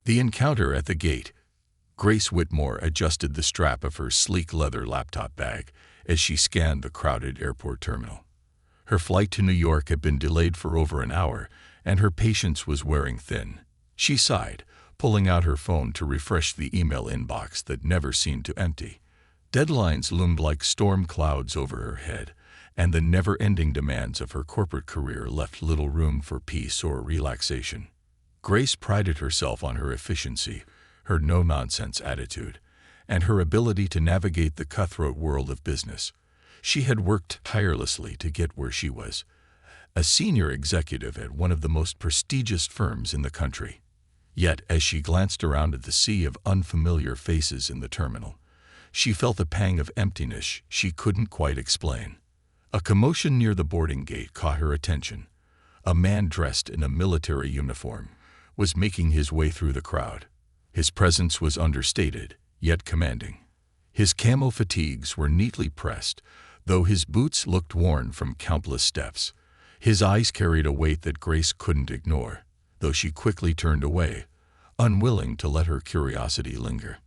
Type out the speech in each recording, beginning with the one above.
The encounter at the gate. Grace Whitmore adjusted the strap of her sleek leather laptop bag as she scanned the crowded airport terminal. Her flight to New York had been delayed for over an hour, and her patience was wearing thin. She sighed, pulling out her phone to refresh the email inbox that never seemed to empty. Deadlines loomed like storm clouds over her head, and the never-ending demands of her corporate career left little room for peace or relaxation. Grace prided herself on her efficiency, her no-nonsense attitude, and her ability to navigate the cutthroat world of business. She had worked tirelessly to get where she was, a senior executive at one of the most prestigious firms in the country. Yet, as she glanced around at the sea of unfamiliar faces in the terminal, she felt a pang of emptiness she couldn't quite explain. A commotion near the boarding gate caught her attention. A man dressed in a military uniform was making his way through the crowd. His presence was understated, yet commanding. His camo fatigues were neatly pressed, though his boots looked worn from countless steps. His eyes carried a weight that Grace couldn't ignore, though she quickly turned away, unwilling to let her curiosity linger.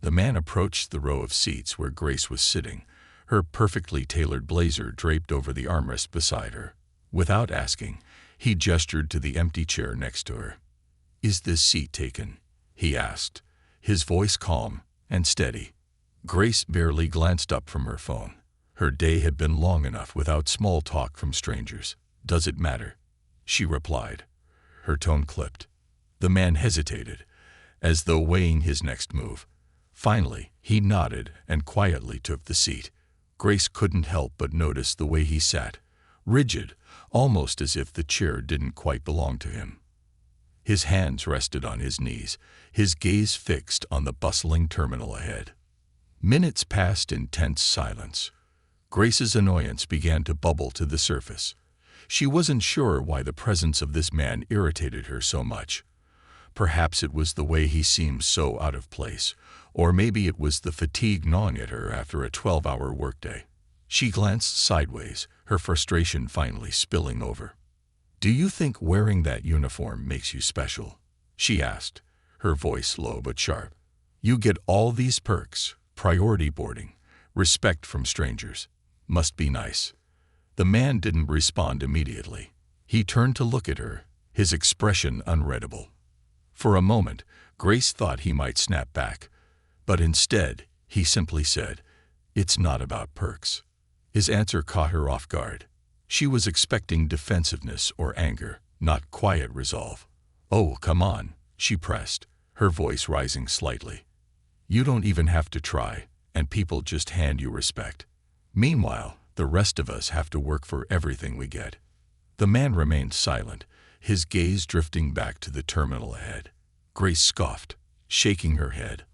The man approached the row of seats where Grace was sitting, her perfectly tailored blazer draped over the armrest beside her. Without asking, he gestured to the empty chair next to her. "Is this seat taken?" he asked, his voice calm and steady. Grace barely glanced up from her phone. Her day had been long enough without small talk from strangers. "Does it matter?" she replied. Her tone clipped. The man hesitated, as though weighing his next move. Finally, he nodded and quietly took the seat. Grace couldn't help but notice the way he sat, rigid, almost as if the chair didn't quite belong to him. His hands rested on his knees, his gaze fixed on the bustling terminal ahead. Minutes passed in tense silence. Grace's annoyance began to bubble to the surface. She wasn't sure why the presence of this man irritated her so much. Perhaps it was the way he seemed so out of place, or maybe it was the fatigue gnawing at her after a 12-hour workday. She glanced sideways, her frustration finally spilling over. "Do you think wearing that uniform makes you special?" she asked, her voice low but sharp. "You get all these perks, priority boarding, respect from strangers. Must be nice." The man didn't respond immediately. He turned to look at her, his expression unreadable. For a moment, Grace thought he might snap back, but instead, he simply said, "It's not about perks." His answer caught her off guard. She was expecting defensiveness or anger, not quiet resolve. "Oh, come on," she pressed, her voice rising slightly. "You don't even have to try, and people just hand you respect. Meanwhile, the rest of us have to work for everything we get." The man remained silent, his gaze drifting back to the terminal ahead. Grace scoffed, shaking her head.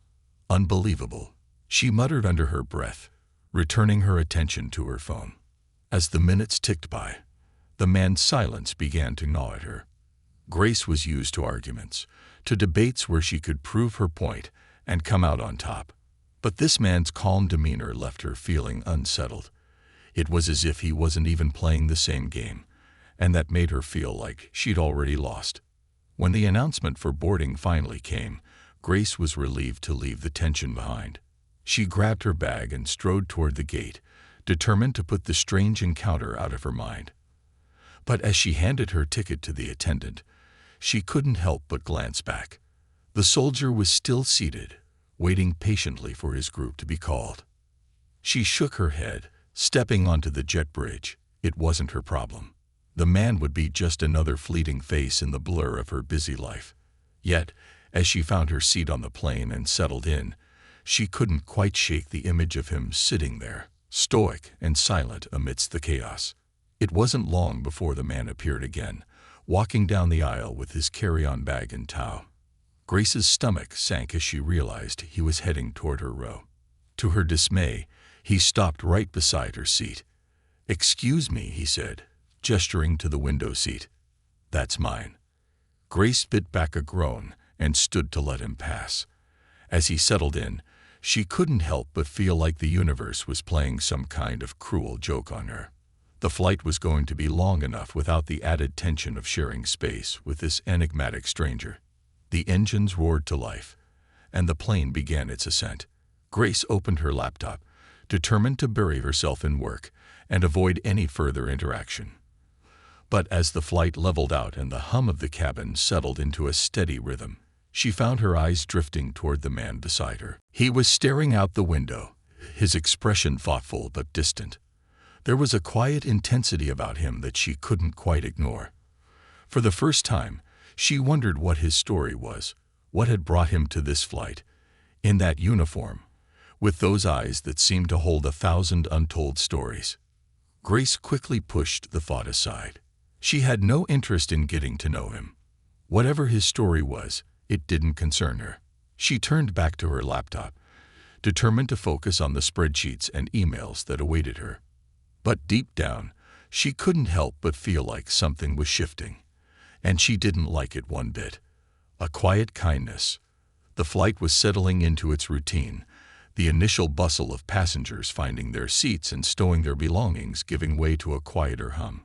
"Unbelievable," she muttered under her breath, returning her attention to her phone. As the minutes ticked by, the man's silence began to gnaw at her. Grace was used to arguments, to debates where she could prove her point and come out on top. But this man's calm demeanor left her feeling unsettled. It was as if he wasn't even playing the same game, and that made her feel like she'd already lost. When the announcement for boarding finally came, Grace was relieved to leave the tension behind. She grabbed her bag and strode toward the gate, determined to put the strange encounter out of her mind. But as she handed her ticket to the attendant, she couldn't help but glance back. The soldier was still seated, waiting patiently for his group to be called. She shook her head, stepping onto the jet bridge. It wasn't her problem. The man would be just another fleeting face in the blur of her busy life. Yet, as she found her seat on the plane and settled in, she couldn't quite shake the image of him sitting there, stoic and silent amidst the chaos. It wasn't long before the man appeared again, walking down the aisle with his carry-on bag in tow. Grace's stomach sank as she realized he was heading toward her row. To her dismay, he stopped right beside her seat. "Excuse me," he said, gesturing to the window seat. "That's mine." Grace bit back a groan and stood to let him pass. As he settled in, she couldn't help but feel like the universe was playing some kind of cruel joke on her. The flight was going to be long enough without the added tension of sharing space with this enigmatic stranger. The engines roared to life, and the plane began its ascent. Grace opened her laptop, determined to bury herself in work and avoid any further interaction. But as the flight leveled out and the hum of the cabin settled into a steady rhythm, she found her eyes drifting toward the man beside her. He was staring out the window, his expression thoughtful but distant. There was a quiet intensity about him that she couldn't quite ignore. For the first time, she wondered what his story was, what had brought him to this flight, in that uniform, with those eyes that seemed to hold 1,000 untold stories. Grace quickly pushed the thought aside. She had no interest in getting to know him. Whatever his story was, it didn't concern her. She turned back to her laptop, determined to focus on the spreadsheets and emails that awaited her. But deep down, she couldn't help but feel like something was shifting, and she didn't like it one bit. A quiet kindness. The flight was settling into its routine, the initial bustle of passengers finding their seats and stowing their belongings giving way to a quieter hum.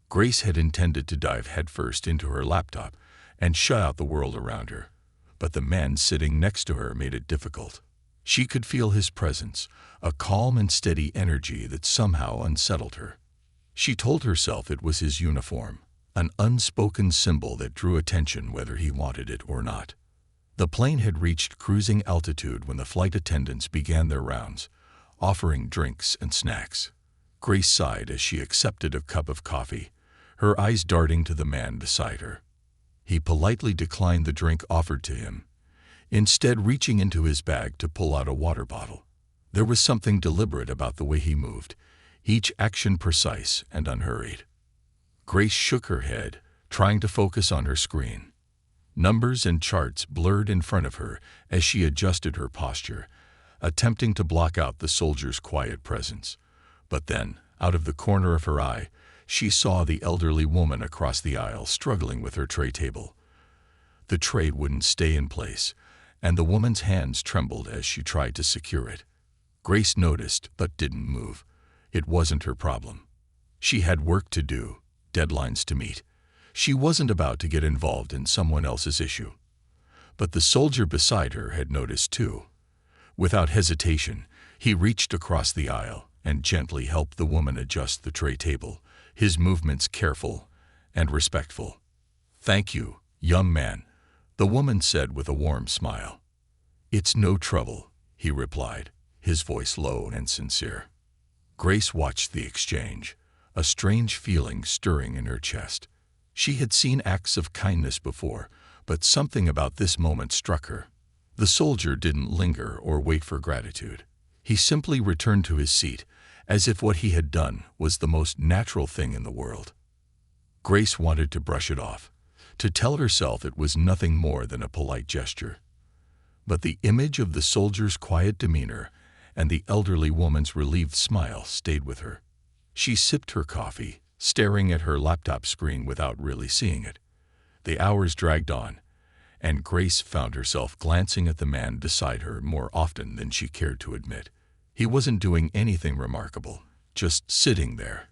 Grace had intended to dive headfirst into her laptop and shut out the world around her, but the man sitting next to her made it difficult. She could feel his presence, a calm and steady energy that somehow unsettled her. She told herself it was his uniform, an unspoken symbol that drew attention whether he wanted it or not. The plane had reached cruising altitude when the flight attendants began their rounds, offering drinks and snacks. Grace sighed as she accepted a cup of coffee, her eyes darting to the man beside her. He politely declined the drink offered to him, instead reaching into his bag to pull out a water bottle. There was something deliberate about the way he moved, each action precise and unhurried. Grace shook her head, trying to focus on her screen. Numbers and charts blurred in front of her as she adjusted her posture, attempting to block out the soldier's quiet presence. But then, out of the corner of her eye, she saw the elderly woman across the aisle struggling with her tray table. The tray wouldn't stay in place, and the woman's hands trembled as she tried to secure it. Grace noticed but didn't move. It wasn't her problem. She had work to do, deadlines to meet. She wasn't about to get involved in someone else's issue. But the soldier beside her had noticed too. Without hesitation, he reached across the aisle and gently helped the woman adjust the tray table, his movements careful and respectful. "Thank you, young man," the woman said with a warm smile. "It's no trouble," he replied, his voice low and sincere. Grace watched the exchange, a strange feeling stirring in her chest. She had seen acts of kindness before, but something about this moment struck her. The soldier didn't linger or wait for gratitude. He simply returned to his seat, as if what he had done was the most natural thing in the world. Grace wanted to brush it off, to tell herself it was nothing more than a polite gesture. But the image of the soldier's quiet demeanor and the elderly woman's relieved smile stayed with her. She sipped her coffee, staring at her laptop screen without really seeing it. The hours dragged on, and Grace found herself glancing at the man beside her more often than she cared to admit. He wasn't doing anything remarkable, just sitting there,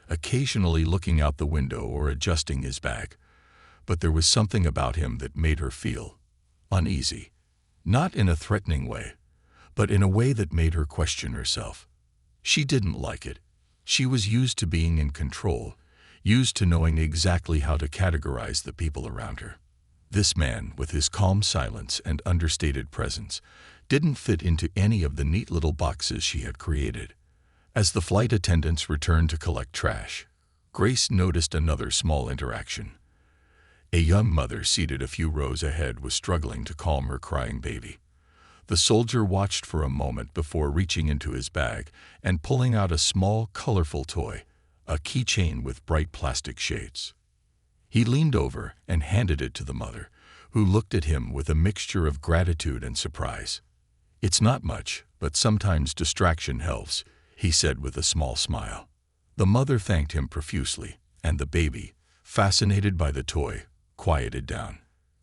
occasionally looking out the window or adjusting his bag. But there was something about him that made her feel uneasy, not in a threatening way, but in a way that made her question herself. She didn't like it. She was used to being in control, used to knowing exactly how to categorize the people around her. This man, with his calm silence and understated presence, didn't fit into any of the neat little boxes she had created. As the flight attendants returned to collect trash, Grace noticed another small interaction. A young mother seated a few rows ahead was struggling to calm her crying baby. The soldier watched for a moment before reaching into his bag and pulling out a small, colorful toy, a keychain with bright plastic shades. He leaned over and handed it to the mother, who looked at him with a mixture of gratitude and surprise. "It's not much, but sometimes distraction helps," he said with a small smile. The mother thanked him profusely, and the baby, fascinated by the toy, quieted down.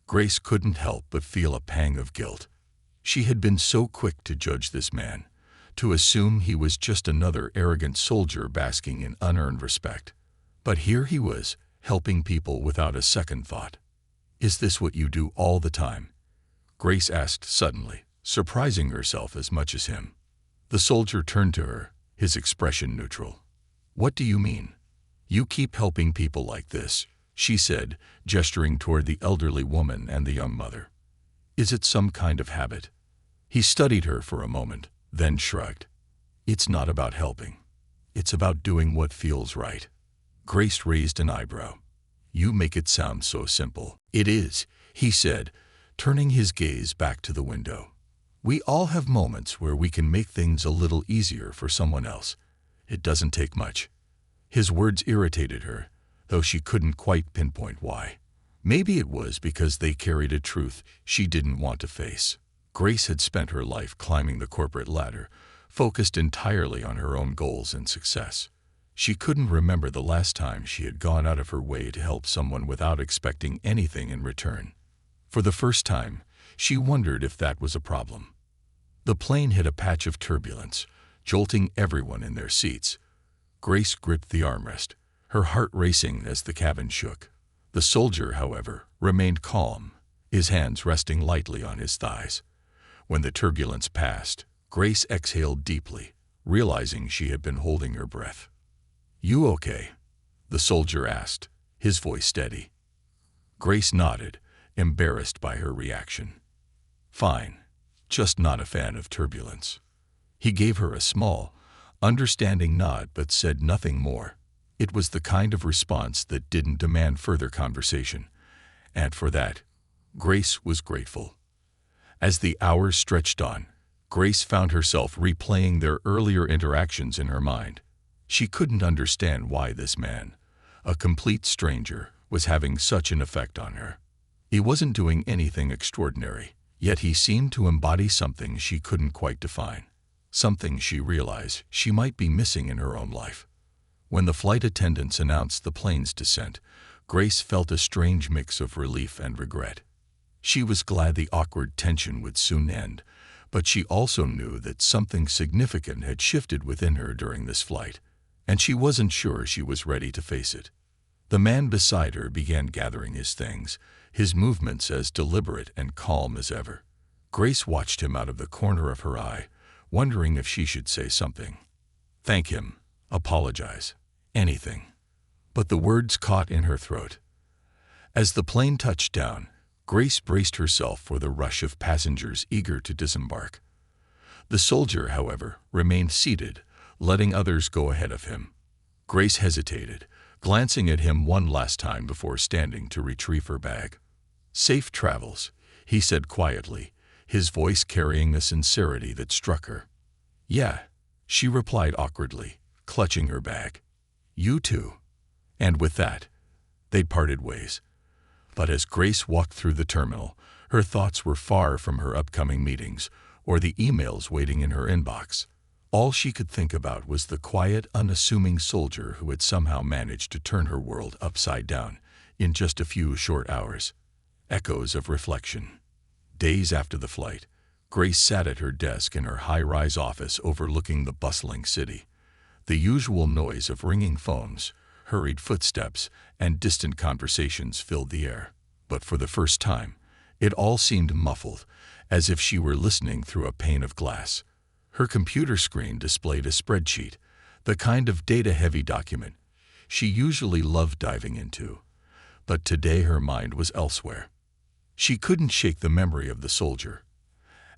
Grace couldn't help but feel a pang of guilt. She had been so quick to judge this man, to assume he was just another arrogant soldier basking in unearned respect. But here he was, helping people without a second thought. Is this what you do all the time? Grace asked suddenly, surprising herself as much as him. The soldier turned to her, his expression neutral. What do you mean? You keep helping people like this, she said, gesturing toward the elderly woman and the young mother. Is it some kind of habit? He studied her for a moment, then shrugged. It's not about helping. It's about doing what feels right. Grace raised an eyebrow. You make it sound so simple. It is, he said, turning his gaze back to the window. We all have moments where we can make things a little easier for someone else. It doesn't take much. His words irritated her, though she couldn't quite pinpoint why. Maybe it was because they carried a truth she didn't want to face. Grace had spent her life climbing the corporate ladder, focused entirely on her own goals and success. She couldn't remember the last time she had gone out of her way to help someone without expecting anything in return. For the first time, she wondered if that was a problem. The plane hit a patch of turbulence, jolting everyone in their seats. Grace gripped the armrest, her heart racing as the cabin shook. The soldier, however, remained calm, his hands resting lightly on his thighs. When the turbulence passed, Grace exhaled deeply, realizing she had been holding her breath. You okay? The soldier asked, his voice steady. Grace nodded, embarrassed by her reaction. Fine, just not a fan of turbulence. He gave her a small, understanding nod but said nothing more. It was the kind of response that didn't demand further conversation, and for that, Grace was grateful. As the hours stretched on, Grace found herself replaying their earlier interactions in her mind. She couldn't understand why this man, a complete stranger, was having such an effect on her. He wasn't doing anything extraordinary, yet he seemed to embody something she couldn't quite define, something she realized she might be missing in her own life. When the flight attendants announced the plane's descent, Grace felt a strange mix of relief and regret. She was glad the awkward tension would soon end, but she also knew that something significant had shifted within her during this flight, and she wasn't sure she was ready to face it. The man beside her began gathering his things, his movements as deliberate and calm as ever. Grace watched him out of the corner of her eye, wondering if she should say something. Thank him, apologize, anything. But the words caught in her throat. As the plane touched down, Grace braced herself for the rush of passengers eager to disembark. The soldier, however, remained seated, letting others go ahead of him. Grace hesitated, glancing at him one last time before standing to retrieve her bag. Safe travels, he said quietly, his voice carrying a sincerity that struck her. Yeah, she replied awkwardly, clutching her bag. You too. And with that, they parted ways. But as Grace walked through the terminal, her thoughts were far from her upcoming meetings or the emails waiting in her inbox. All she could think about was the quiet, unassuming soldier who had somehow managed to turn her world upside down in just a few short hours. Echoes of reflection. Days after the flight, Grace sat at her desk in her high-rise office overlooking the bustling city. The usual noise of ringing phones, hurried footsteps, and distant conversations filled the air. But for the first time, it all seemed muffled, as if she were listening through a pane of glass. Her computer screen displayed a spreadsheet, the kind of data-heavy document she usually loved diving into. But today her mind was elsewhere. She couldn't shake the memory of the soldier,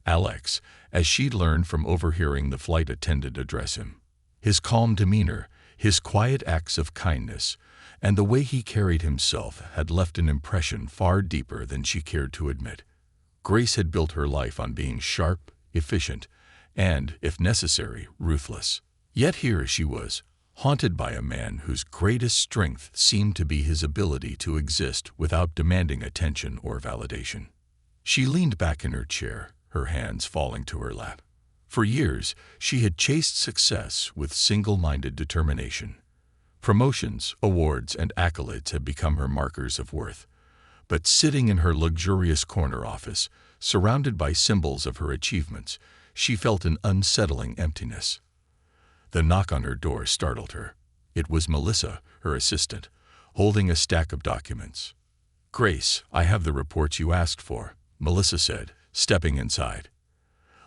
Alex, as she'd learned from overhearing the flight attendant address him. His calm demeanor, his quiet acts of kindness, and the way he carried himself had left an impression far deeper than she cared to admit. Grace had built her life on being sharp, efficient, and, if necessary, ruthless. Yet here she was, haunted by a man whose greatest strength seemed to be his ability to exist without demanding attention or validation. She leaned back in her chair, her hands falling to her lap. For years, she had chased success with single-minded determination. Promotions, awards, and accolades had become her markers of worth. But sitting in her luxurious corner office, surrounded by symbols of her achievements, she felt an unsettling emptiness. The knock on her door startled her. It was Melissa, her assistant, holding a stack of documents. "Grace, I have the reports you asked for," Melissa said, stepping inside.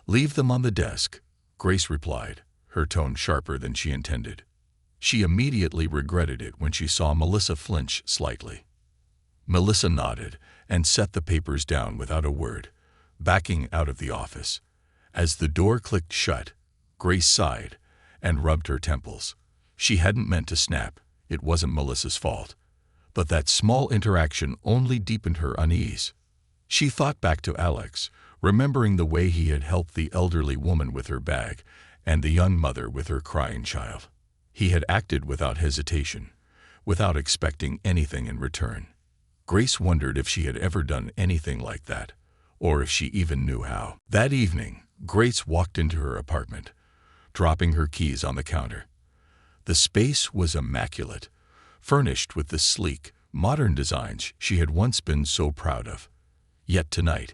"Leave them on the desk," Grace replied, her tone sharper than she intended. She immediately regretted it when she saw Melissa flinch slightly. Melissa nodded and set the papers down without a word, backing out of the office. As the door clicked shut, Grace sighed and rubbed her temples. She hadn't meant to snap. It wasn't Melissa's fault. But that small interaction only deepened her unease. She thought back to Alex, remembering the way he had helped the elderly woman with her bag and the young mother with her crying child. He had acted without hesitation, without expecting anything in return. Grace wondered if she had ever done anything like that, or if she even knew how. That evening, Grace walked into her apartment, dropping her keys on the counter. The space was immaculate, furnished with the sleek, modern designs she had once been so proud of. Yet tonight,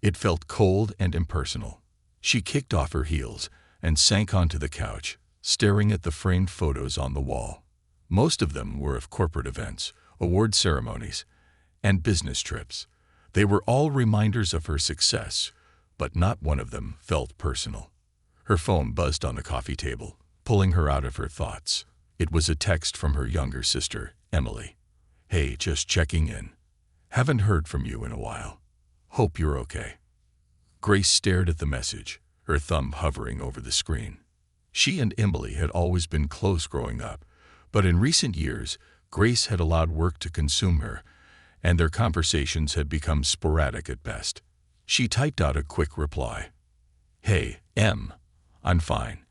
it felt cold and impersonal. She kicked off her heels and sank onto the couch, staring at the framed photos on the wall. Most of them were of corporate events, award ceremonies, and business trips. They were all reminders of her success, but not one of them felt personal. Her phone buzzed on the coffee table, pulling her out of her thoughts. It was a text from her younger sister, Emily. "Hey, just checking in. Haven't heard from you in a while. Hope you're okay." Grace stared at the message, her thumb hovering over the screen. She and Emily had always been close growing up, but in recent years, Grace had allowed work to consume her, and their conversations had become sporadic at best. She typed out a quick reply. "Hey, Em. I'm fine.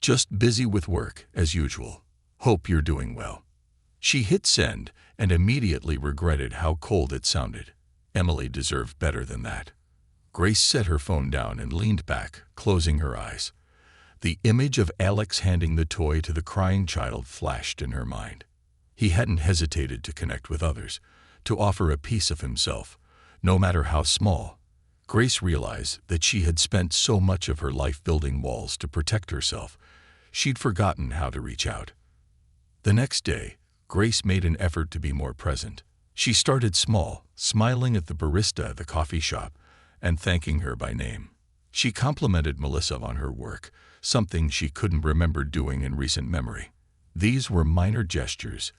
Just busy with work, as usual. Hope you're doing well." She hit send and immediately regretted how cold it sounded. Emily deserved better than that. Grace set her phone down and leaned back, closing her eyes. The image of Alex handing the toy to the crying child flashed in her mind. He hadn't hesitated to connect with others, to offer a piece of himself, no matter how small. Grace realized that she had spent so much of her life building walls to protect herself, she'd forgotten how to reach out. The next day, Grace made an effort to be more present. She started small, smiling at the barista at the coffee shop and thanking her by name. She complimented Melissa on her work, something she couldn't remember doing in recent memory. These were minor gestures,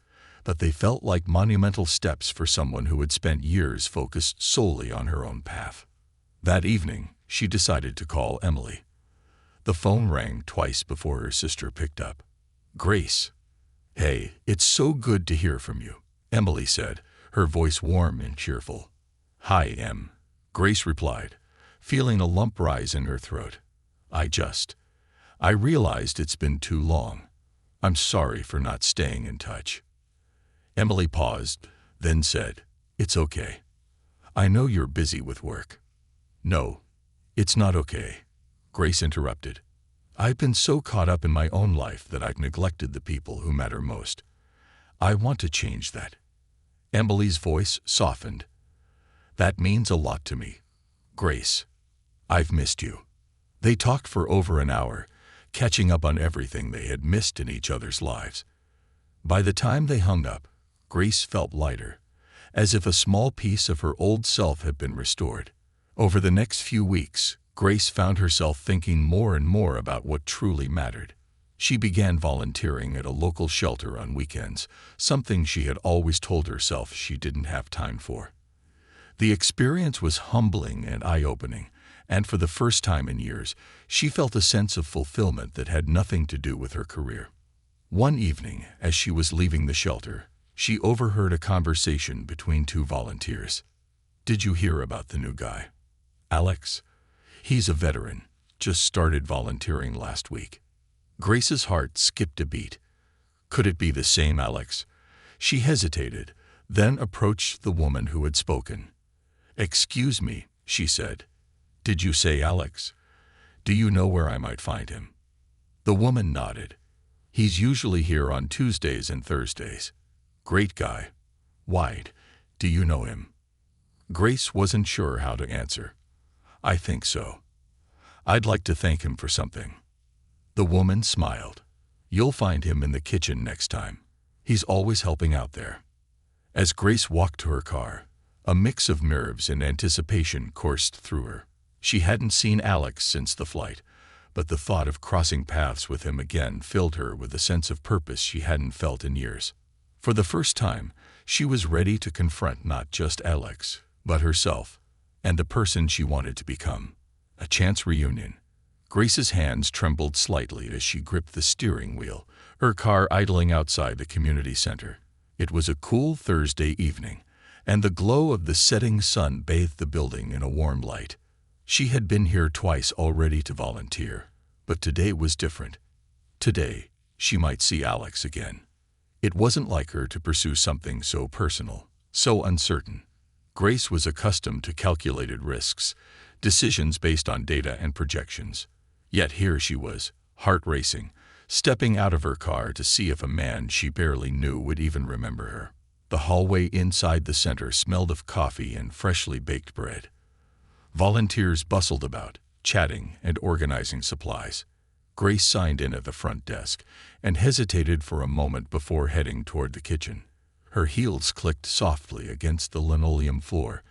but they felt like monumental steps for someone who had spent years focused solely on her own path. That evening, she decided to call Emily. The phone rang twice before her sister picked up. "Grace." "Hey, it's so good to hear from you," Emily said, her voice warm and cheerful. "Hi, Em," Grace replied, feeling a lump rise in her throat. I realized it's been too long. I'm sorry for not staying in touch." Emily paused, then said, "It's okay. I know you're busy with work." "No, it's not okay," Grace interrupted. "I've been so caught up in my own life that I've neglected the people who matter most. I want to change that." Emily's voice softened. "That means a lot to me, Grace. I've missed you." They talked for over an hour, catching up on everything they had missed in each other's lives. By the time they hung up, Grace felt lighter, as if a small piece of her old self had been restored. Over the next few weeks, Grace found herself thinking more and more about what truly mattered. She began volunteering at a local shelter on weekends, something she had always told herself she didn't have time for. The experience was humbling and eye-opening, and for the first time in years, she felt a sense of fulfillment that had nothing to do with her career. One evening, as she was leaving the shelter, she overheard a conversation between two volunteers. "Did you hear about the new guy? Alex? He's a veteran, just started volunteering last week." Grace's heart skipped a beat. Could it be the same Alex? She hesitated, then approached the woman who had spoken. "Excuse me," she said. "Did you say Alex? Do you know where I might find him?" The woman nodded. "He's usually here on Tuesdays and Thursdays. Great guy. Wide. Do you know him?" Grace wasn't sure how to answer. "I think so. I'd like to thank him for something." The woman smiled. "You'll find him in the kitchen next time. He's always helping out there." As Grace walked to her car, A mix of nerves and anticipation coursed through her. She hadn't seen Alex since the flight, but the thought of crossing paths with him again filled her with a sense of purpose she hadn't felt in years. For the first time, she was ready to confront not just Alex, but herself, and the person she wanted to become. A chance reunion. Grace's hands trembled slightly as she gripped the steering wheel, her car idling outside the community center. It was a cool Thursday evening, and the glow of the setting sun bathed the building in a warm light. She had been here twice already to volunteer, but today was different. Today, she might see Alex again. It wasn't like her to pursue something so personal, so uncertain. Grace was accustomed to calculated risks, decisions based on data and projections. Yet here she was, heart racing, stepping out of her car to see if a man she barely knew would even remember her. The hallway inside the center smelled of coffee and freshly baked bread. Volunteers bustled about, chatting and organizing supplies. Grace signed in at the front desk and hesitated for a moment before heading toward the kitchen. Her heels clicked softly against the linoleum floor,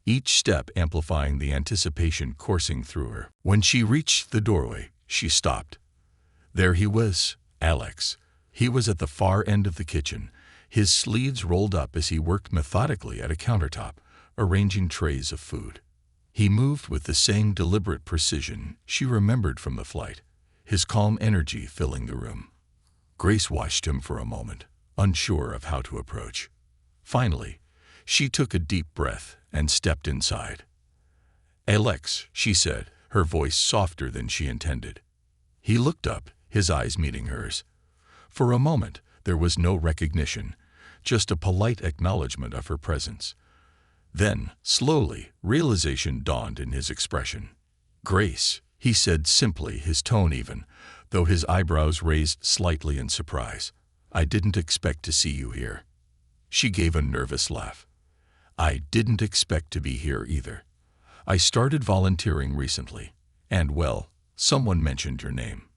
each step amplifying the anticipation coursing through her. When she reached the doorway, she stopped. There he was, Alex. He was at the far end of the kitchen, his sleeves rolled up as he worked methodically at a countertop, arranging trays of food. He moved with the same deliberate precision she remembered from the flight, his calm energy filling the room. Grace watched him for a moment, unsure of how to approach. Finally, she took a deep breath and stepped inside. "Alex," she said, her voice softer than she intended. He looked up, his eyes meeting hers. For a moment, there was no recognition, just a polite acknowledgement of her presence. Then, slowly, realization dawned in his expression. "Grace," he said simply, his tone even, though his eyebrows raised slightly in surprise. "I didn't expect to see you here." She gave a nervous laugh. "I didn't expect to be here either. I started volunteering recently, and well, someone mentioned your name."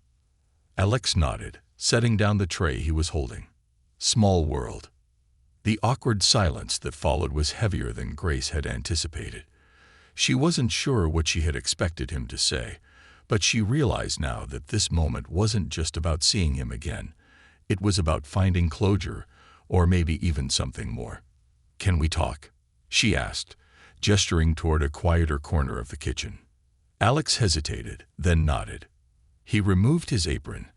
Alex nodded, setting down the tray he was holding. Small world. The awkward silence that followed was heavier than Grace had anticipated. She wasn't sure what she had expected him to say, but she realized now that this moment wasn't just about seeing him again. It was about finding closure, or maybe even something more. "Can we talk?" she asked, gesturing toward a quieter corner of the kitchen. Alex hesitated, then nodded. He removed his apron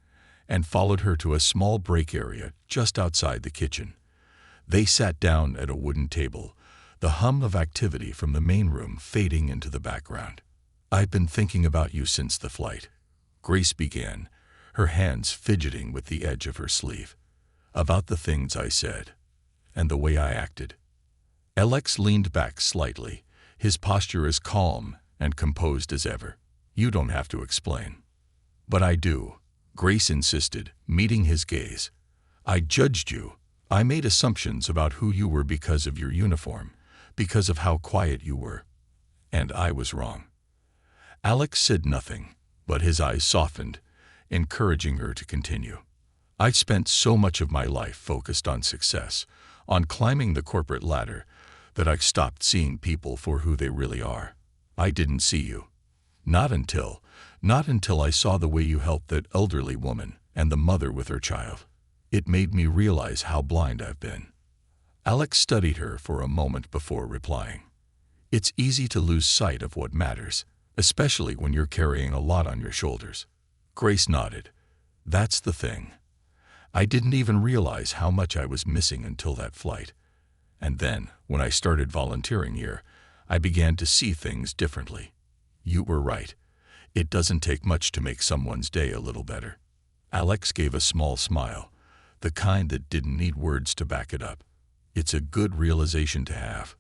and followed her to a small break area just outside the kitchen. They sat down at a wooden table, the hum of activity from the main room fading into the background. "I've been thinking about you since the flight," Grace began, her hands fidgeting with the edge of her sleeve. "About the things I said, and the way I acted." Alex leaned back slightly, his posture as calm and composed as ever. "You don't have to explain." "But I do," Grace insisted, meeting his gaze. "I judged you. I made assumptions about who you were because of your uniform, because of how quiet you were. And I was wrong." Alex said nothing, but his eyes softened, encouraging her to continue. "I've spent so much of my life focused on success, on climbing the corporate ladder, that I've stopped seeing people for who they really are. I didn't see you. Not until I saw the way you helped that elderly woman and the mother with her child. It made me realize how blind I've been." Alex studied her for a moment before replying. "It's easy to lose sight of what matters, especially when you're carrying a lot on your shoulders." Grace nodded. "That's the thing. I didn't even realize how much I was missing until that flight. And then, when I started volunteering here, I began to see things differently. You were right. It doesn't take much to make someone's day a little better." Alex gave a small smile, the kind that didn't need words to back it up. It's a good realization to have.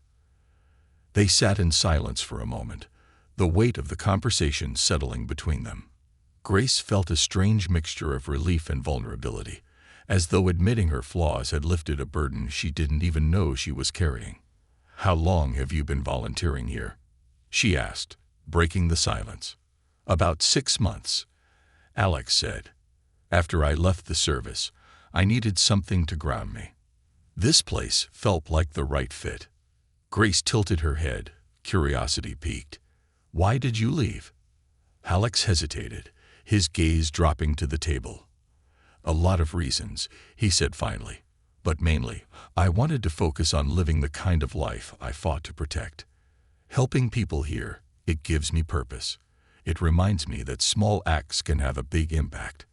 They sat in silence for a moment, the weight of the conversation settling between them. Grace felt a strange mixture of relief and vulnerability, as though admitting her flaws had lifted a burden she didn't even know she was carrying. "How long have you been volunteering here?" she asked, breaking the silence. "About 6 months," Alex said. "After I left the service, I needed something to ground me. This place felt like the right fit." Grace tilted her head, curiosity piqued. "Why did you leave?" Alex hesitated, his gaze dropping to the table. "A lot of reasons," he said finally. "But mainly, I wanted to focus on living the kind of life I fought to protect. Helping people here, it gives me purpose. It reminds me that small acts can have a big impact."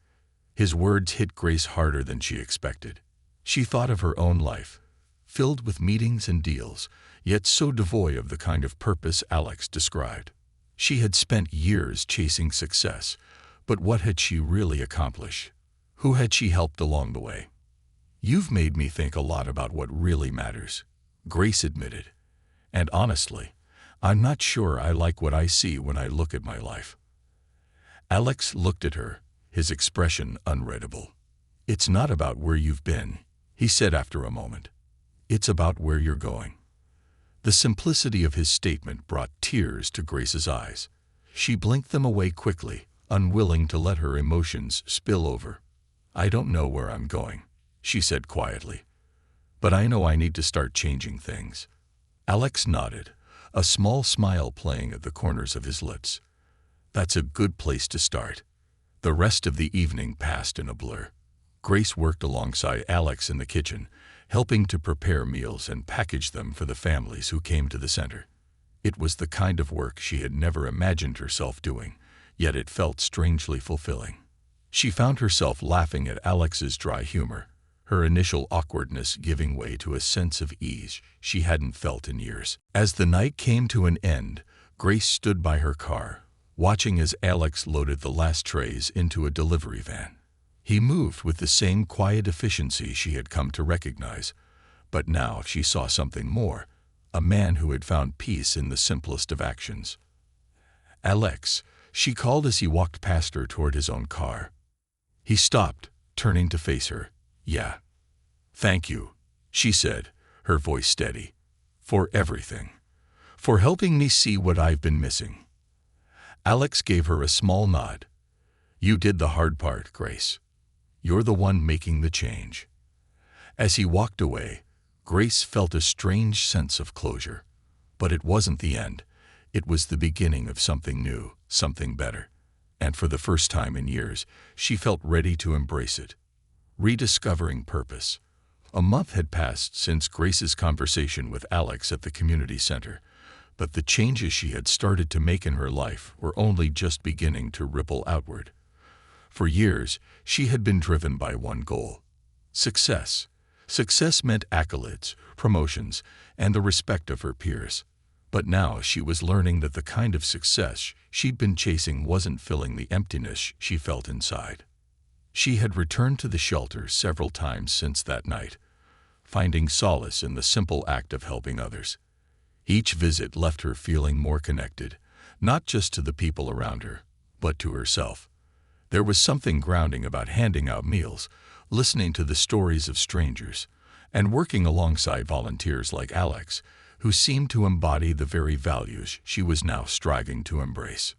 His words hit Grace harder than she expected. She thought of her own life, filled with meetings and deals, yet so devoid of the kind of purpose Alex described. She had spent years chasing success, but what had she really accomplished? Who had she helped along the way? "You've made me think a lot about what really matters," Grace admitted. "And honestly, I'm not sure I like what I see when I look at my life." Alex looked at her, his expression unreadable. "It's not about where you've been," he said after a moment. "It's about where you're going." The simplicity of his statement brought tears to Grace's eyes. She blinked them away quickly, unwilling to let her emotions spill over. "I don't know where I'm going," she said quietly. "But I know I need to start changing things." Alex nodded, a small smile playing at the corners of his lips. "That's a good place to start." The rest of the evening passed in a blur. Grace worked alongside Alex in the kitchen, helping to prepare meals and package them for the families who came to the center. It was the kind of work she had never imagined herself doing, yet it felt strangely fulfilling. She found herself laughing at Alex's dry humor, her initial awkwardness giving way to a sense of ease she hadn't felt in years. As the night came to an end, Grace stood by her car, watching as Alex loaded the last trays into a delivery van. He moved with the same quiet efficiency she had come to recognize, but now she saw something more, a man who had found peace in the simplest of actions. "Alex," she called as he walked past her toward his own car. He stopped, turning to face her. "Yeah. Thank you," she said, her voice steady. "For everything. For helping me see what I've been missing." Alex gave her a small nod. "You did the hard part, Grace. You're the one making the change." As he walked away, Grace felt a strange sense of closure. But it wasn't the end. It was the beginning of something new, something better. And for the first time in years, she felt ready to embrace it. Rediscovering purpose. A month had passed since Grace's conversation with Alex at the community center, but the changes she had started to make in her life were only just beginning to ripple outward. For years, she had been driven by one goal: success. Success meant accolades, promotions, and the respect of her peers. But now she was learning that the kind of success she'd been chasing wasn't filling the emptiness she felt inside. She had returned to the shelter several times since that night, finding solace in the simple act of helping others. Each visit left her feeling more connected, not just to the people around her, but to herself. There was something grounding about handing out meals, listening to the stories of strangers, and working alongside volunteers like Alex, who seemed to embody the very values she was now striving to embrace.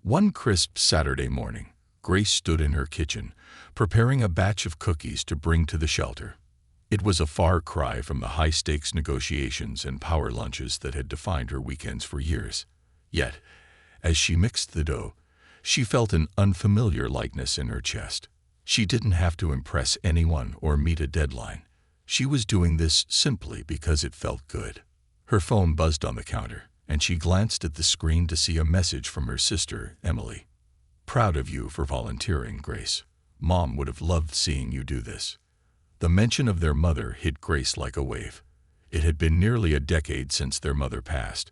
One crisp Saturday morning, Grace stood in her kitchen, preparing a batch of cookies to bring to the shelter. It was a far cry from the high-stakes negotiations and power lunches that had defined her weekends for years. Yet, as she mixed the dough, she felt an unfamiliar lightness in her chest. She didn't have to impress anyone or meet a deadline. She was doing this simply because it felt good. Her phone buzzed on the counter, and she glanced at the screen to see a message from her sister, Emily. "Proud of you for volunteering, Grace. Mom would have loved seeing you do this." The mention of their mother hit Grace like a wave. It had been nearly a decade since their mother passed,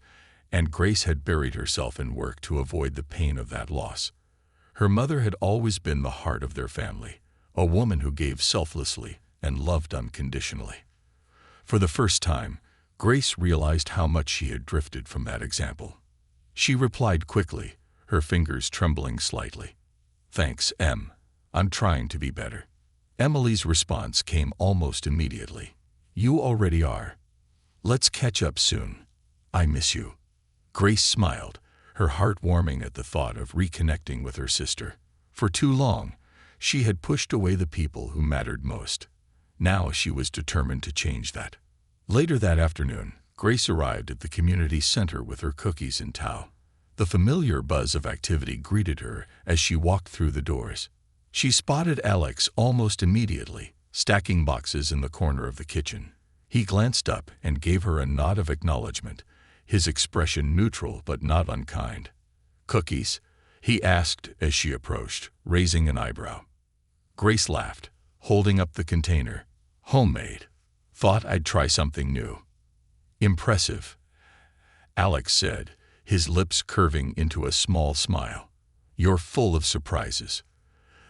and Grace had buried herself in work to avoid the pain of that loss. Her mother had always been the heart of their family, a woman who gave selflessly and loved unconditionally. For the first time, Grace realized how much she had drifted from that example. She replied quickly, her fingers trembling slightly. "Thanks, Em. I'm trying to be better." Emily's response came almost immediately. "You already are. Let's catch up soon. I miss you." Grace smiled, her heart warming at the thought of reconnecting with her sister. For too long, she had pushed away the people who mattered most. Now she was determined to change that. Later that afternoon, Grace arrived at the community center with her cookies and towel. The familiar buzz of activity greeted her as she walked through the doors. She spotted Alex almost immediately, stacking boxes in the corner of the kitchen. He glanced up and gave her a nod of acknowledgement, his expression neutral but not unkind. "Cookies?" he asked as she approached, raising an eyebrow. Grace laughed, holding up the container. "Homemade. Thought I'd try something new." "Impressive," Alex said, his lips curving into a small smile. "You're full of surprises."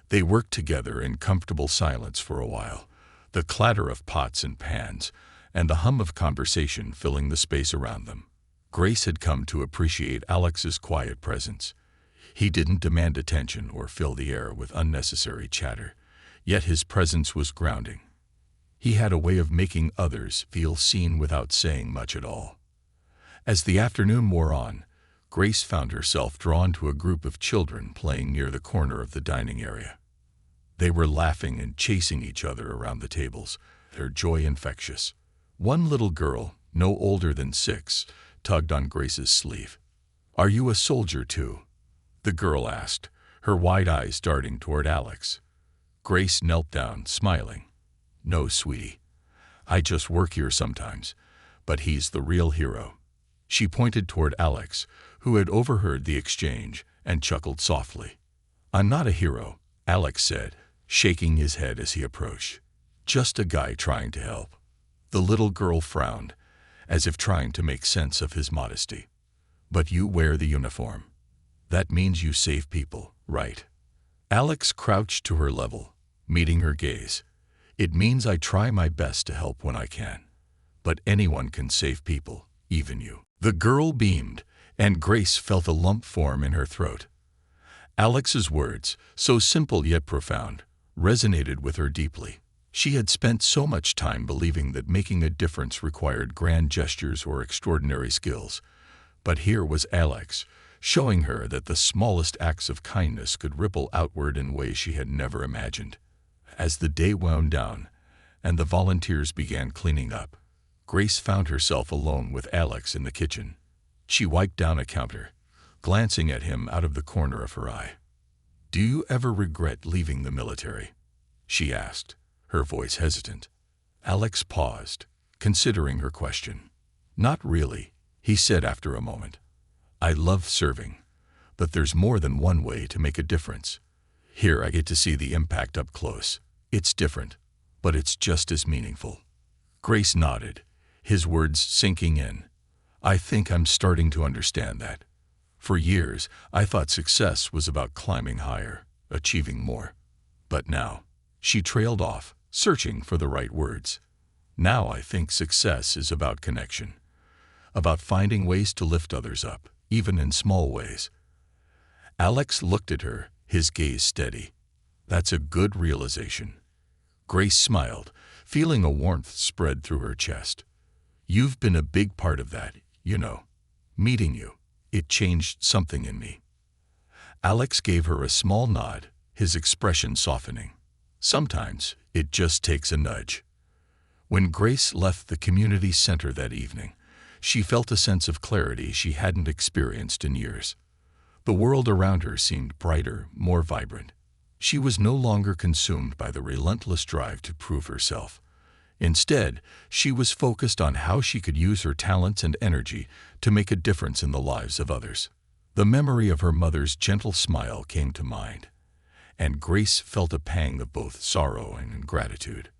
They worked together in comfortable silence for a while, the clatter of pots and pans and the hum of conversation filling the space around them. Grace had come to appreciate Alex's quiet presence. He didn't demand attention or fill the air with unnecessary chatter, yet his presence was grounding. He had a way of making others feel seen without saying much at all. As the afternoon wore on, Grace found herself drawn to a group of children playing near the corner of the dining area. They were laughing and chasing each other around the tables, their joy infectious. One little girl, no older than 6, tugged on Grace's sleeve. "Are you a soldier too?" the girl asked, her wide eyes darting toward Alex. Grace knelt down, smiling. "No, sweetie. I just work here sometimes, but he's the real hero." She pointed toward Alex, who had overheard the exchange, and chuckled softly. "I'm not a hero," Alex said, shaking his head as he approached. "Just a guy trying to help." The little girl frowned, as if trying to make sense of his modesty. "But you wear the uniform. That means you save people, right?" Alex crouched to her level, meeting her gaze. "It means I try my best to help when I can. But anyone can save people, even you." The girl beamed, and Grace felt a lump form in her throat. Alex's words, so simple yet profound, resonated with her deeply. She had spent so much time believing that making a difference required grand gestures or extraordinary skills. But here was Alex, showing her that the smallest acts of kindness could ripple outward in ways she had never imagined. As the day wound down, and the volunteers began cleaning up, Grace found herself alone with Alex in the kitchen. She wiped down a counter, glancing at him out of the corner of her eye. "Do you ever regret leaving the military?" she asked, her voice hesitant. Alex paused, considering her question. "Not really," he said after a moment. "I love serving, but there's more than one way to make a difference. Here I get to see the impact up close. It's different, but it's just as meaningful." Grace nodded, his words sinking in. "I think I'm starting to understand that. For years, I thought success was about climbing higher, achieving more. But now," she trailed off, searching for the right words. "Now I think success is about connection, about finding ways to lift others up, even in small ways." Alex looked at her, his gaze steady. "That's a good realization." Grace smiled, feeling a warmth spread through her chest. "You've been a big part of that, you know. Meeting you, it changed something in me." Alex gave her a small nod, his expression softening. Sometimes it just takes a nudge. When Grace left the community center that evening, she felt a sense of clarity she hadn't experienced in years. The world around her seemed brighter, more vibrant. She was no longer consumed by the relentless drive to prove herself. Instead, she was focused on how she could use her talents and energy to make a difference in the lives of others. The memory of her mother's gentle smile came to mind, and Grace felt a pang of both sorrow and gratitude.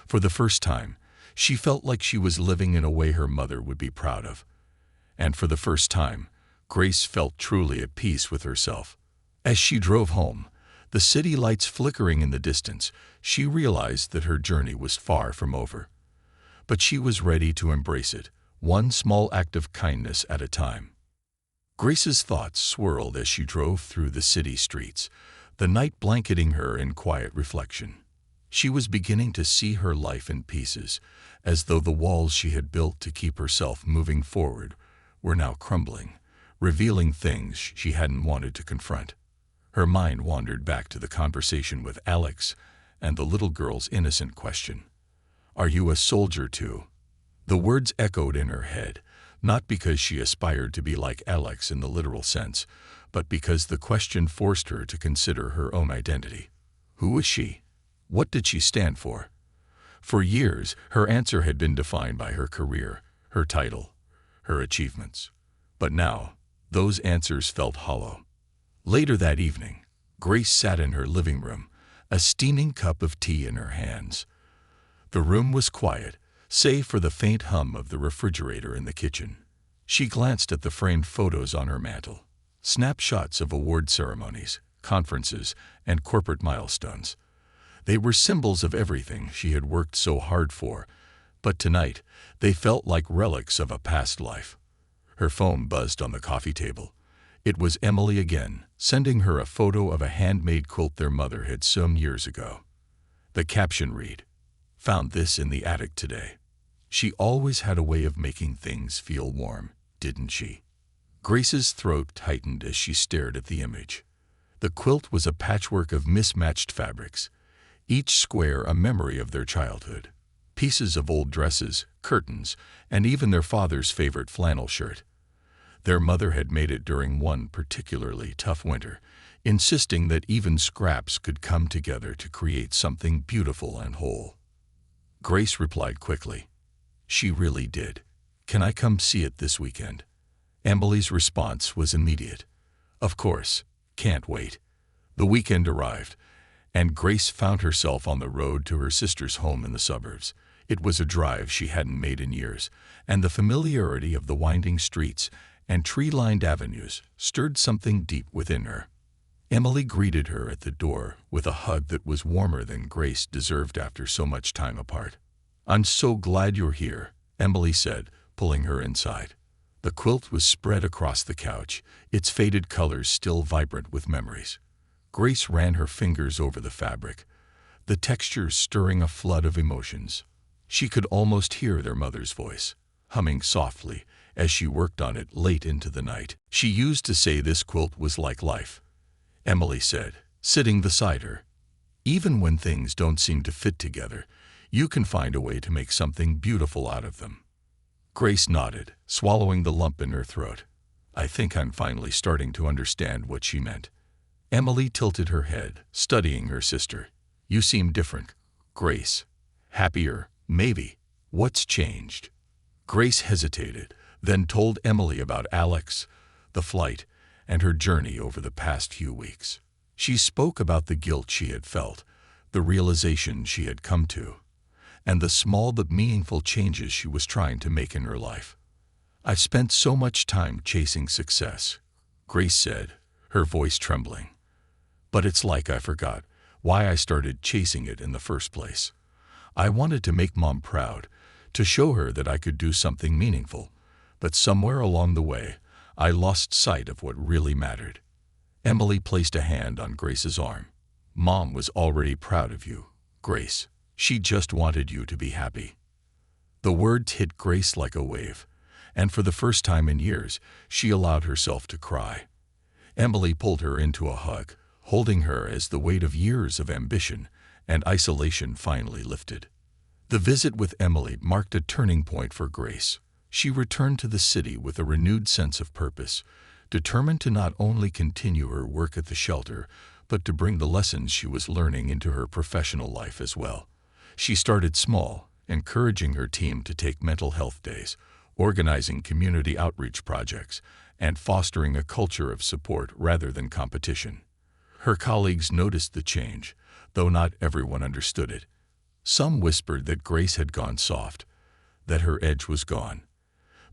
For the first time, she felt like she was living in a way her mother would be proud of. And for the first time, Grace felt truly at peace with herself. As she drove home, the city lights flickering in the distance, she realized that her journey was far from over. But she was ready to embrace it, one small act of kindness at a time. Grace's thoughts swirled as she drove through the city streets, the night blanketing her in quiet reflection. She was beginning to see her life in pieces, as though the walls she had built to keep herself moving forward were now crumbling, revealing things she hadn't wanted to confront. Her mind wandered back to the conversation with Alex and the little girl's innocent question. "Are you a soldier too?" The words echoed in her head, not because she aspired to be like Alex in the literal sense, but because the question forced her to consider her own identity. Who was she? What did she stand for? For years, her answer had been defined by her career, her title, her achievements. But now, those answers felt hollow. Later that evening, Grace sat in her living room, a steaming cup of tea in her hands. The room was quiet, save for the faint hum of the refrigerator in the kitchen. She glanced at the framed photos on her mantel, snapshots of award ceremonies, conferences, and corporate milestones. They were symbols of everything she had worked so hard for, but tonight they felt like relics of a past life. Her phone buzzed on the coffee table. It was Emily again, sending her a photo of a handmade quilt their mother had sewn years ago. The caption read, "Found this in the attic today." She always had a way of making things feel warm, didn't she? Grace's throat tightened as she stared at the image. The quilt was a patchwork of mismatched fabrics, each square a memory of their childhood. Pieces of old dresses, curtains, and even their father's favorite flannel shirt. Their mother had made it during one particularly tough winter, insisting that even scraps could come together to create something beautiful and whole. Grace replied quickly, "She really did. Can I come see it this weekend?" Emily's response was immediate. "Of course, can't wait." The weekend arrived, and Grace found herself on the road to her sister's home in the suburbs. It was a drive she hadn't made in years, and the familiarity of the winding streets and tree-lined avenues stirred something deep within her. Emily greeted her at the door with a hug that was warmer than Grace deserved after so much time apart. "I'm so glad you're here," Emily said, pulling her inside. The quilt was spread across the couch, its faded colors still vibrant with memories. Grace ran her fingers over the fabric, the texture stirring a flood of emotions. She could almost hear their mother's voice, humming softly as she worked on it late into the night. "She used to say this quilt was like life," Emily said, sitting beside her. "Even when things don't seem to fit together, you can find a way to make something beautiful out of them." Grace nodded, swallowing the lump in her throat. "I think I'm finally starting to understand what she meant." Emily tilted her head, studying her sister. "You seem different, Grace. Happier, maybe. What's changed?" Grace hesitated, then told Emily about Alex, the flight, and her journey over the past few weeks. She spoke about the guilt she had felt, the realization she had come to, and the small but meaningful changes she was trying to make in her life. "I've spent so much time chasing success," Grace said, her voice trembling. "But it's like I forgot why I started chasing it in the first place. I wanted to make Mom proud, to show her that I could do something meaningful, but somewhere along the way, I lost sight of what really mattered." Emily placed a hand on Grace's arm. "Mom was already proud of you, Grace. She just wanted you to be happy." The words hit Grace like a wave, and for the first time in years, she allowed herself to cry. Emily pulled her into a hug, holding her as the weight of years of ambition and isolation finally lifted. The visit with Emily marked a turning point for Grace. She returned to the city with a renewed sense of purpose, determined to not only continue her work at the shelter, but to bring the lessons she was learning into her professional life as well. She started small, encouraging her team to take mental health days, organizing community outreach projects, and fostering a culture of support rather than competition. Her colleagues noticed the change, though not everyone understood it. Some whispered that Grace had gone soft, that her edge was gone.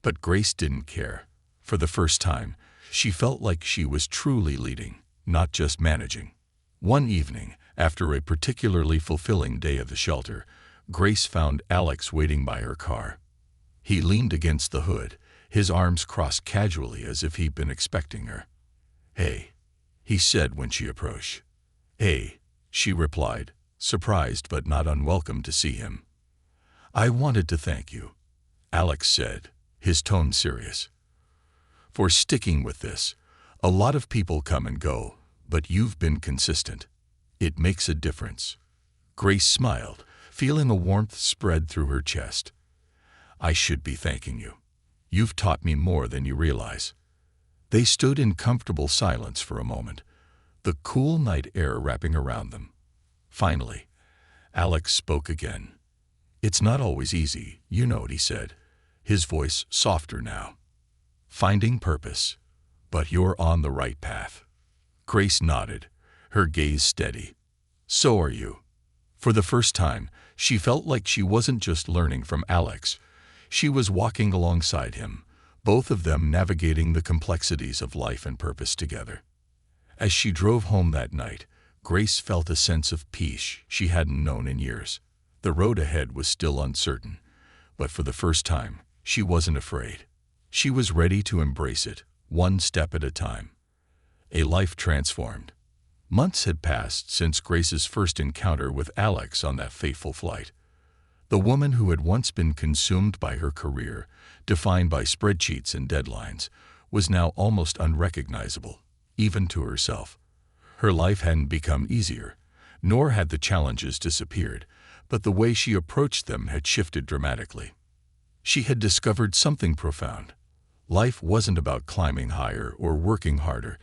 But Grace didn't care. For the first time, she felt like she was truly leading, not just managing. One evening, after a particularly fulfilling day at the shelter, Grace found Alex waiting by her car. He leaned against the hood, his arms crossed casually as if he'd been expecting her. "Hey," he said when she approached. "Hey," she replied, surprised but not unwelcome to see him. "I wanted to thank you," Alex said, his tone serious, "for sticking with this. A lot of people come and go, but you've been consistent. It makes a difference." Grace smiled, feeling a warmth spread through her chest. I should be thanking you. You've taught me more than you realize." They stood in comfortable silence for a moment, the cool night air wrapping around them. Finally, Alex spoke again. "It's not always easy, you know," he said, his voice softer now. "Finding purpose, but you're on the right path." Grace nodded, her gaze steady. "So are you." For the first time, she felt like she wasn't just learning from Alex. She was walking alongside him, both of them navigating the complexities of life and purpose together. As she drove home that night, Grace felt a sense of peace she hadn't known in years. The road ahead was still uncertain, but for the first time, she wasn't afraid. She was ready to embrace it, one step at a time. A life transformed. Months had passed since Grace's first encounter with Alex on that fateful flight. The woman who had once been consumed by her career, defined by spreadsheets and deadlines, was now almost unrecognizable, even to herself. Her life hadn't become easier, nor had the challenges disappeared, but the way she approached them had shifted dramatically. She had discovered something profound. Life wasn't about climbing higher or working harder.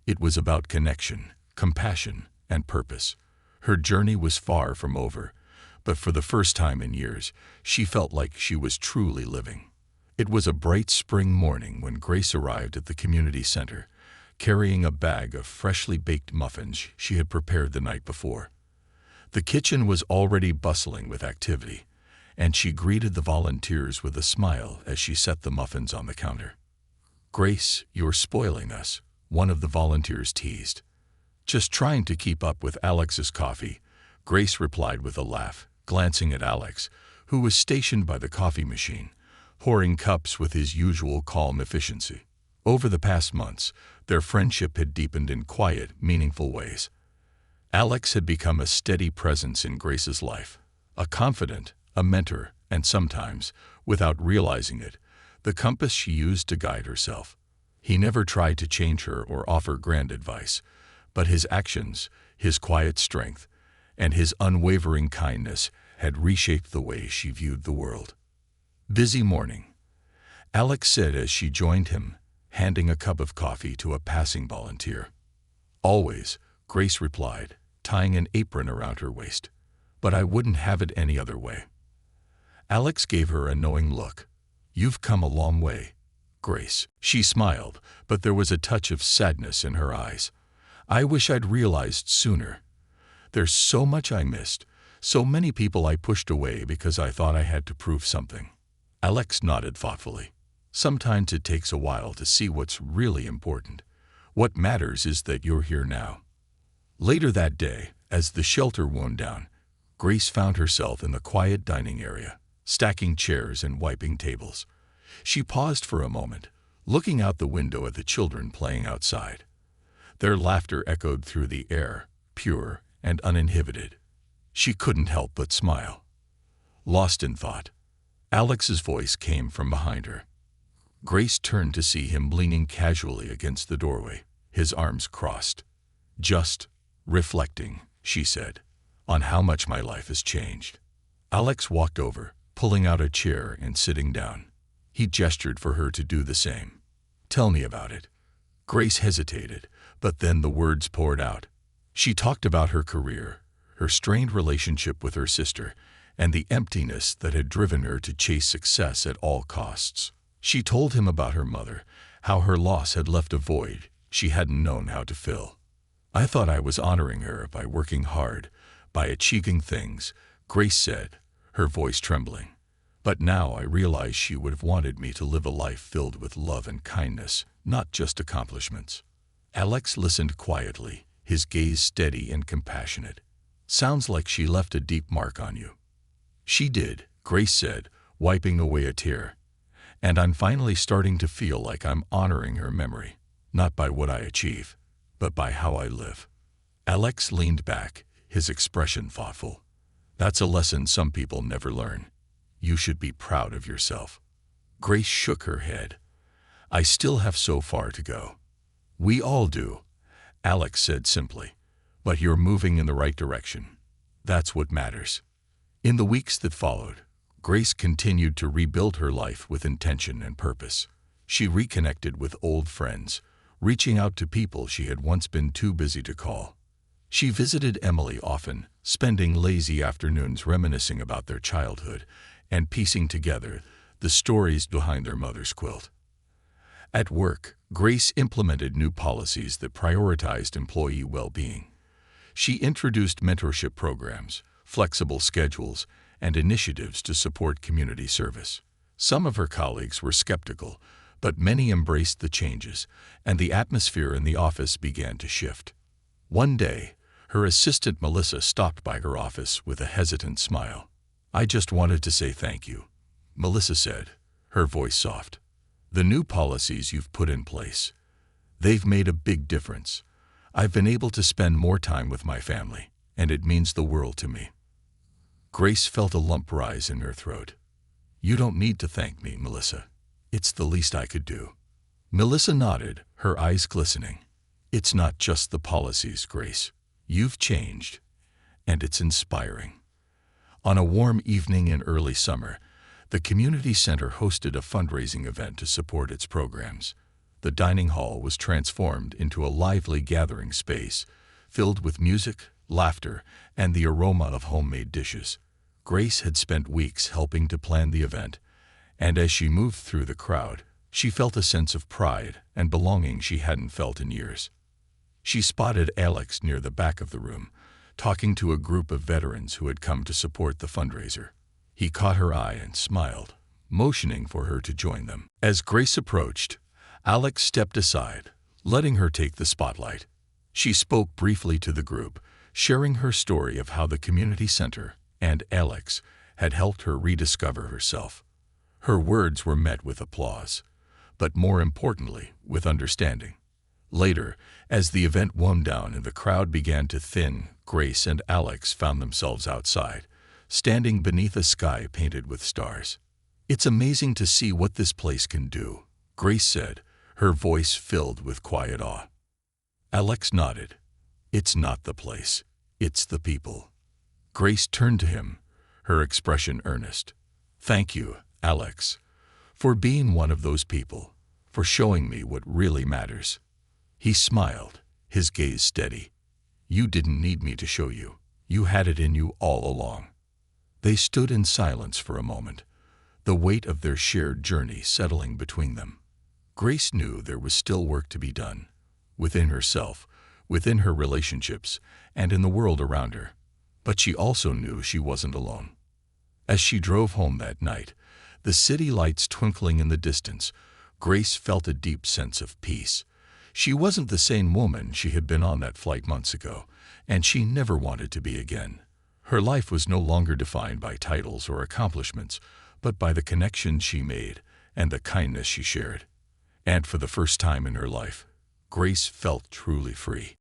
It was about connection, compassion, and purpose. Her journey was far from over, but for the first time in years, she felt like she was truly living. It was a bright spring morning when Grace arrived at the community center, carrying a bag of freshly baked muffins she had prepared the night before. The kitchen was already bustling with activity, and she greeted the volunteers with a smile as she set the muffins on the counter. "Grace, you're spoiling us," one of the volunteers teased. "Just trying to keep up with Alex's coffee," Grace replied with a laugh, glancing at Alex, who was stationed by the coffee machine, pouring cups with his usual calm efficiency. Over the past months, their friendship had deepened in quiet, meaningful ways. Alex had become a steady presence in Grace's life, a confidant, a mentor, and sometimes, without realizing it, the compass she used to guide herself. He never tried to change her or offer grand advice, but his actions, his quiet strength, and his unwavering kindness had reshaped the way she viewed the world. "Busy morning," Alex said as she joined him, handing a cup of coffee to a passing volunteer. "Always," Grace replied, tying an apron around her waist. "But I wouldn't have it any other way." Alex gave her a knowing look. "You've come a long way, Grace." She smiled, but there was a touch of sadness in her eyes. "I wish I'd realized sooner. There's so much I missed, so many people I pushed away because I thought I had to prove something." Alex nodded thoughtfully. "Sometimes it takes a while to see what's really important. What matters is that you're here now." Later that day, as the shelter wound down, Grace found herself in the quiet dining area, stacking chairs and wiping tables. She paused for a moment, looking out the window at the children playing outside. Their laughter echoed through the air, pure and uninhibited. She couldn't help but smile. Lost in thought, Alex's voice came from behind her. Grace turned to see him leaning casually against the doorway, his arms crossed. "Just reflecting," she said, "on how much my life has changed." Alex walked over, pulling out a chair and sitting down. He gestured for her to do the same. "Tell me about it." Grace hesitated, but then the words poured out. She talked about her career, her strained relationship with her sister, and the emptiness that had driven her to chase success at all costs. She told him about her mother, how her loss had left a void she hadn't known how to fill. "I thought I was honoring her by working hard, by achieving things," Grace said, her voice trembling. "But now I realize she would have wanted me to live a life filled with love and kindness, not just accomplishments." Alex listened quietly, his gaze steady and compassionate. "Sounds like she left a deep mark on you." "She did," Grace said, wiping away a tear. "And I'm finally starting to feel like I'm honoring her memory, not by what I achieve, but by how I live." Alex leaned back, his expression thoughtful. "That's a lesson some people never learn. You should be proud of yourself." Grace shook her head. "I still have so far to go." "We all do," Alex said simply. "But you're moving in the right direction. That's what matters." In the weeks that followed, Grace continued to rebuild her life with intention and purpose. She reconnected with old friends, reaching out to people she had once been too busy to call. She visited Emily often, spending lazy afternoons reminiscing about their childhood and piecing together the stories behind their mother's quilt. At work, Grace implemented new policies that prioritized employee well-being. She introduced mentorship programs, flexible schedules, and initiatives to support community service. Some of her colleagues were skeptical, but many embraced the changes, and the atmosphere in the office began to shift. One day, her assistant Melissa stopped by her office with a hesitant smile. "I just wanted to say thank you," Melissa said, her voice soft. "The new policies you've put in place, they've made a big difference. I've been able to spend more time with my family, and it means the world to me." Grace felt a lump rise in her throat. "You don't need to thank me, Melissa. It's the least I could do." Melissa nodded, her eyes glistening. "It's not just the policies, Grace. You've changed, and it's inspiring." On a warm evening in early summer, the community center hosted a fundraising event to support its programs. The dining hall was transformed into a lively gathering space, filled with music, laughter, and the aroma of homemade dishes. Grace had spent weeks helping to plan the event, and as she moved through the crowd, she felt a sense of pride and belonging she hadn't felt in years. She spotted Alex near the back of the room, talking to a group of veterans who had come to support the fundraiser. He caught her eye and smiled, motioning for her to join them. As Grace approached, Alex stepped aside, letting her take the spotlight. She spoke briefly to the group, sharing her story of how the community center and Alex had helped her rediscover herself. Her words were met with applause, but more importantly, with understanding. Later, as the event wound down and the crowd began to thin, Grace and Alex found themselves outside, standing beneath a sky painted with stars. "It's amazing to see what this place can do," Grace said, her voice filled with quiet awe. Alex nodded. "It's not the place, it's the people." Grace turned to him, her expression earnest. "Thank you, Alex, for being one of those people, for showing me what really matters." He smiled, his gaze steady. "You didn't need me to show you. You had it in you all along." They stood in silence for a moment, the weight of their shared journey settling between them. Grace knew there was still work to be done, within herself, within her relationships, and in the world around her. But she also knew she wasn't alone. As she drove home that night, the city lights twinkling in the distance, Grace felt a deep sense of peace. She wasn't the same woman she had been on that flight months ago, and she never wanted to be again. Her life was no longer defined by titles or accomplishments, but by the connections she made and the kindness she shared. And for the first time in her life, Grace felt truly free.